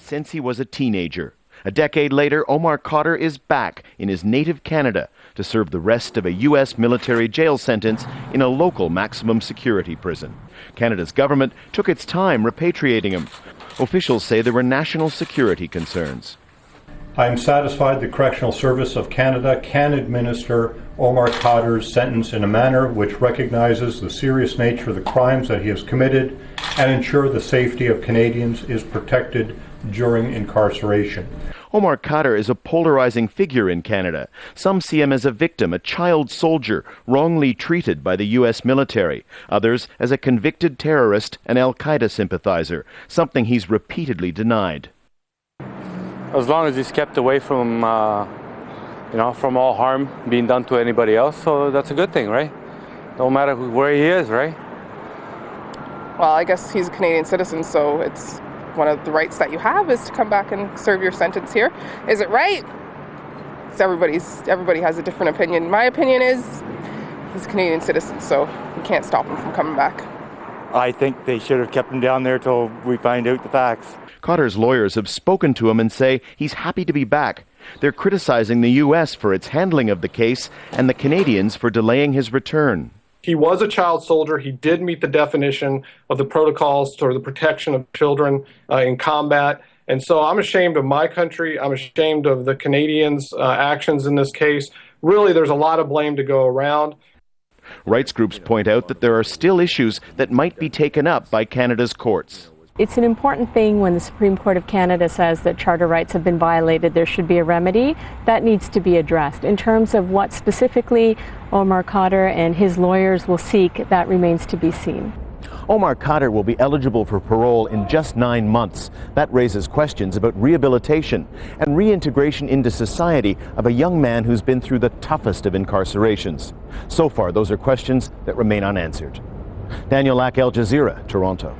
Since he was a teenager. A decade later, Omar Khadr is back in his native Canada to serve the rest of a U.S. military jail sentence in a local maximum security prison. Canada's government took its time repatriating him. Officials say there were national security concerns. I am satisfied the Correctional Service of Canada can administer Omar Khadr's sentence in a manner which recognizes the serious nature of the crimes that he has committed and ensure the safety of Canadians is protected during incarceration. Omar Khadr is a polarizing figure in Canada. Some see him as a victim, a child soldier, wrongly treated by the U.S. military. Others as a convicted terrorist and al-Qaeda sympathizer, something he's repeatedly denied. As long as he's kept away from, from all harm being done to anybody else, so that's a good thing, right? No matter where he is, right? Well, I guess he's a Canadian citizen, so it's one of the rights that you have is to come back and serve your sentence here. Is it right? Everybody has a different opinion. My opinion is he's a Canadian citizen, so we can't stop him from coming back. I think they should have kept him down there till we find out the facts. Khadr's lawyers have spoken to him and say he's happy to be back. They're criticizing the U.S. for its handling of the case and the Canadians for delaying his return. He was a child soldier. He did meet the definition of the protocols for the protection of children in combat. And so I'm ashamed of my country. I'm ashamed of the Canadians' actions in this case. Really, there's a lot of blame to go around. Rights groups point out that there are still issues that might be taken up by Canada's courts. It's an important thing when the Supreme Court of Canada says that charter rights have been violated, there should be a remedy. That needs to be addressed. In terms of what specifically Omar Khadr and his lawyers will seek, that remains to be seen. Omar Khadr will be eligible for parole in just 9 months. That raises questions about rehabilitation and reintegration into society of a young man who's been through the toughest of incarcerations. So far, those are questions that remain unanswered. Daniel Lack, Jazeera, Toronto.